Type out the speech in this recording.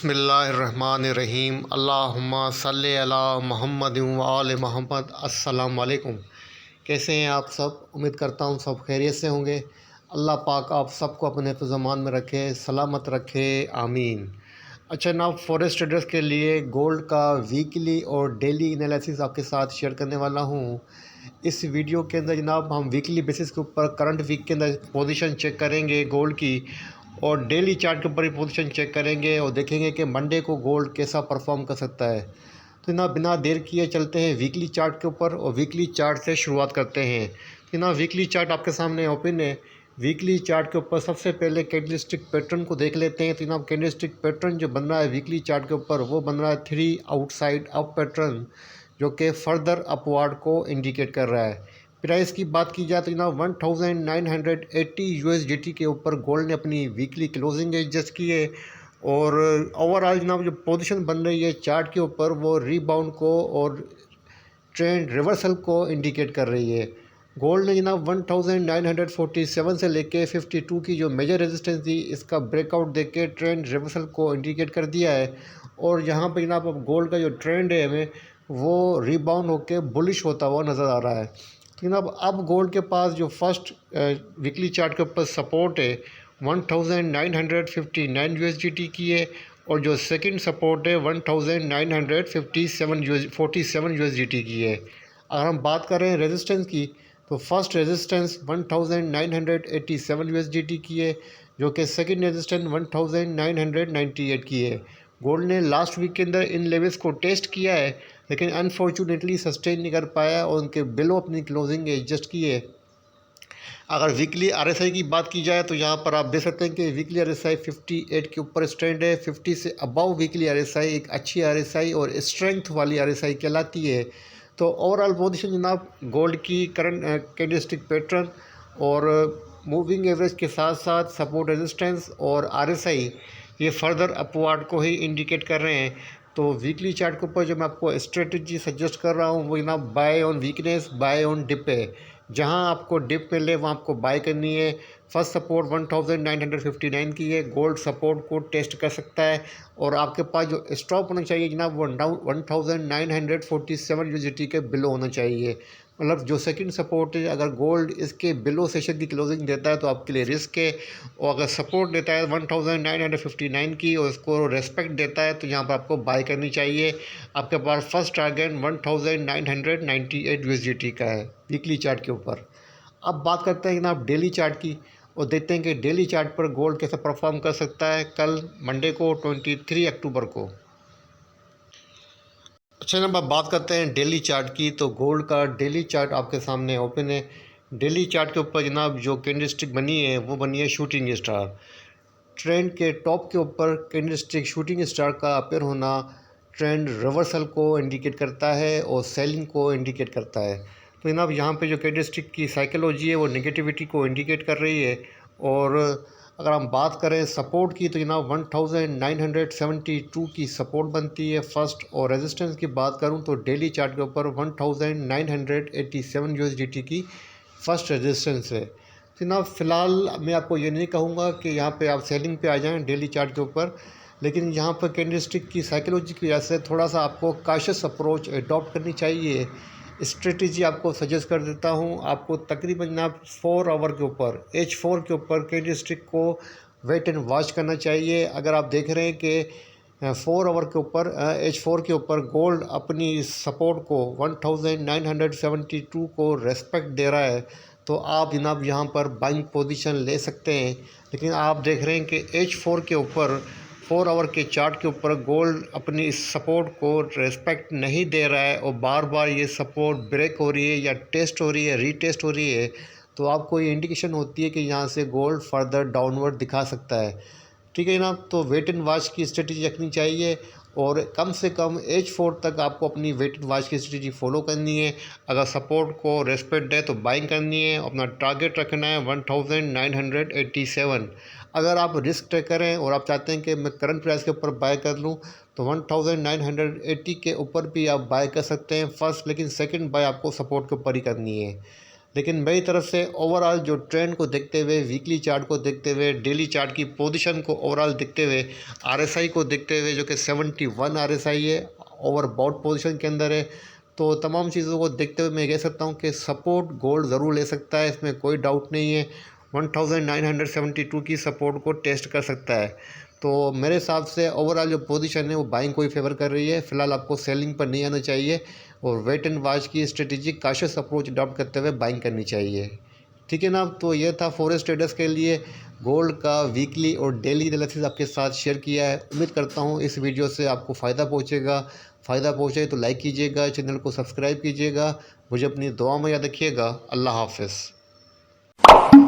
बिस्मिल्लाहिर्रहमानिर्रहीम। अल्लाहुम्मा सल्लि अला मुहम्मद व आले मोहम्मद। अस्सलाम वालेकुम। कैसे हैं आप सब? उम्मीद करता हूँ सब खैरियत से होंगे। अल्लाह पाक आप सबको अपने हिफ्ज़-ओ-अमान में रखे, सलामत रखे, आमीन। अच्छा जनाब, फॉरेक्स ट्रेडर्स के लिए गोल्ड का वीकली और डेली एनालिसिस आपके साथ शेयर करने वाला हूँ। इस वीडियो के अंदर जनाब हम वीकली बेसिस के ऊपर करंट वीक के अंदर पोजीशन चेक करेंगे गोल्ड की, और डेली चार्ट के ऊपर ही पोजीशन चेक करेंगे और देखेंगे कि मंडे को गोल्ड कैसा परफॉर्म कर सकता है। तो ना बिना देर किए चलते हैं वीकली चार्ट के ऊपर और वीकली चार्ट से शुरुआत करते हैं। तो ना वीकली चार्ट आपके सामने ओपन है। वीकली चार्ट के ऊपर सबसे पहले कैंडलस्टिक पैटर्न को देख लेते हैं। तो ना कैंडलस्टिक पैटर्न जो बन रहा है वीकली चार्ट के ऊपर, वो बन रहा है 3 आउटसाइड अप पैटर्न, जो कि फर्दर अपवार्ड को इंडिकेट कर रहा है। प्राइस की बात की जाए तो जनाब 1980 यूएसडीटी के ऊपर गोल्ड ने अपनी वीकली क्लोजिंग एडजस्ट की है, और ओवरऑल जनाब जो पोजीशन बन रही है चार्ट के ऊपर वो रीबाउंड को और ट्रेंड रिवर्सल को इंडिकेट कर रही है। गोल्ड ने जनाब 1947 से लेके 52 की जो मेजर रेजिस्टेंस थी, इसका ब्रेकआउट देख के ट्रेंड रिवर्सल को इंडिकेट कर दिया है, और यहाँ पर जनाब अब गोल्ड का जो ट्रेंड है हमें वो रीबाउंड होकर बुलिश होता हुआ नज़र आ रहा है। तो जनाब अब गोल्ड के पास जो फर्स्ट वीकली चार्ट के ऊपर सपोर्ट है 1959 यूएसडीटी की है, और जो सेकंड सपोर्ट है 1947 यूएसडीटी की है। अगर हम बात करें रेजिस्टेंस की, तो फर्स्ट रेजिस्टेंस 1987 यूएसडीटी की है, जो कि सेकंड रेजिस्टेंस 1998 की है। गोल्ड ने लास्ट वीक के अंदर इन लेवल्स को टेस्ट किया है, लेकिन अनफॉर्चुनेटली सस्टेन नहीं कर पाया और उनके बिलो अपनी क्लोजिंग एडजस्ट की है। अगर वीकली आरएसआई की बात की जाए तो यहाँ पर आप देख सकते हैं कि वीकली आरएसआई 58 के ऊपर स्टैंड है। 50 से अबव वीकली आरएसआई एक अच्छी आरएसआई और स्ट्रेंथ वाली आरएसआई कहलाती है। तो ओवरऑल पोजीशन जनाब गोल्ड की करंट कैंडलस्टिक पैटर्न और मूविंग एवरेज के साथ साथ सपोर्ट रेजिस्टेंस और आरएसआई, ये फर्दर अपवार्ड को ही इंडिकेट कर रहे हैं। तो वीकली चार्ट के ऊपर जो मैं आपको स्ट्रेटजी सजेस्ट कर रहा हूँ वो जनाब buy on weakness, buy on dip है। जहां आपको डिप मिले वहाँ आपको बाय करनी है। फर्स्ट सपोर्ट 1959 की है, गोल्ड सपोर्ट को टेस्ट कर सकता है, और आपके पास जो स्टॉप होना चाहिए जनाब वो 1947 यूएसडीटी के बिलो होना चाहिए। मतलब जो सेकंड सपोर्ट है, अगर गोल्ड इसके बिलो सेशन की क्लोजिंग देता है तो आपके लिए रिस्क है, और अगर सपोर्ट देता है 1959 की और उसको रेस्पेक्ट देता है तो यहाँ पर आपको बाय करनी चाहिए। आपके पास फर्स्ट टारगेट 1998 यूएसडीटी का है वीकली चार्ट के ऊपर। अब बात करते हैं जनाब डेली चार्ट की, और देखते हैं कि डेली चार्ट पर गोल्ड कैसे परफॉर्म कर सकता है कल मंडे को 23 अक्टूबर को। अच्छा जनाब अब बात करते हैं डेली चार्ट की, तो गोल्ड का डेली चार्ट आपके सामने ओपन है। डेली चार्ट के ऊपर जनाब जो कैंडलस्टिक बनी है वो बनी है शूटिंग स्टार। ट्रेंड के टॉप के ऊपर कैंडलस्टिक शूटिंग स्टार का अपीयर होना ट्रेंड रिवर्सल को इंडिकेट करता है और सेलिंग को इंडिकेट करता है। तो जनाब यहाँ पे जो कैंडलस्टिक की साइकोलॉजी है वो नेगेटिविटी को इंडिकेट कर रही है, और अगर हम बात करें सपोर्ट की तो जनाब 1972 की सपोर्ट बनती है फर्स्ट, और रेजिस्टेंस की बात करूं तो डेली चार्ट के ऊपर 1987 यूएसडीटी की फर्स्ट रेजिस्टेंस है। तो जनाब फ़िलहाल मैं आपको ये नहीं कहूँगा कि यहाँ पे आप सेलिंग पे आ जाएं डेली चार्ट के ऊपर, लेकिन यहाँ पर कैंडलस्टिक की साइकोलॉजी की वजह से थोड़ा सा आपको काशियस अप्रोच एडॉप्ट करनी चाहिए। स्ट्रेटजी आपको सजेस्ट कर देता हूँ। आपको तकरीबन आप 4 आवर के ऊपर H4 के ऊपर कैंडलस्टिक को वेट एंड वॉच करना चाहिए। अगर आप देख रहे हैं कि 4 आवर के ऊपर H4 के ऊपर गोल्ड अपनी सपोर्ट को 1972 को रेस्पेक्ट दे रहा है, तो आप जनाब यहाँ पर बाइंग पोजीशन ले सकते हैं। लेकिन आप देख रहे हैं कि H4 के ऊपर 4 आवर के चार्ट के ऊपर गोल्ड अपनी इस सपोर्ट को रेस्पेक्ट नहीं दे रहा है, और बार बार ये सपोर्ट ब्रेक हो रही है या टेस्ट हो रही है, रीटेस्ट हो रही है, तो आपको ये इंडिकेशन होती है कि यहाँ से गोल्ड फर्दर डाउनवर्ड दिखा सकता है। ठीक है जनाब, तो वेट एंड वॉच की स्ट्रेटजी रखनी चाहिए, और कम से कम H4 तक आपको अपनी वेट एंड वॉच की स्ट्रेटजी फॉलो करनी है। अगर सपोर्ट को रेस्पेक्ट दे तो बाइंग करनी है। अपना टारगेट रखना है 1987। अगर आप रिस्क टेकर हैं और आप चाहते हैं कि मैं करंट प्राइस के ऊपर बाय कर लूं, तो 1980 के ऊपर भी आप बाय कर सकते हैं फर्स्ट, लेकिन सेकंड बाय आपको सपोर्ट के ऊपर ही करनी है। लेकिन मेरी तरफ से ओवरऑल जो ट्रेंड को देखते हुए, वीकली चार्ट को देखते हुए, डेली चार्ट की पोजीशन को ओवरऑल देखते हुए, आरएसआई को देखते हुए जो कि 71 आरएसआई है, ओवरबॉट पोजीशन के अंदर है, तो तमाम चीज़ों को देखते हुए मैं कह सकता हूँ कि सपोर्ट गोल्ड ज़रूर ले सकता है, इसमें कोई डाउट नहीं है। 1972 की सपोर्ट को टेस्ट कर सकता है। तो मेरे हिसाब से ओवरऑल जो पोजीशन है वो बाइंग को ही फेवर कर रही है। फ़िलहाल आपको सेलिंग पर नहीं आना चाहिए और वेट एंड वॉच की स्ट्रेटेजिक काशियस अप्रोच अडॉप्ट करते हुए बाइंग करनी चाहिए। ठीक है ना। तो ये था फॉरेक्स ट्रेडर्स के लिए गोल्ड का वीकली और डेली एनालिसिस आपके साथ शेयर किया है। उम्मीद करता हूँ इस वीडियो से आपको फ़ायदा पहुँचेगा। फ़ायदा पहुँचे तो लाइक कीजिएगा, चैनल को सब्सक्राइब कीजिएगा। मुझे अपनी दुआ में याद रखिएगा। अल्लाह हाफ़िज़।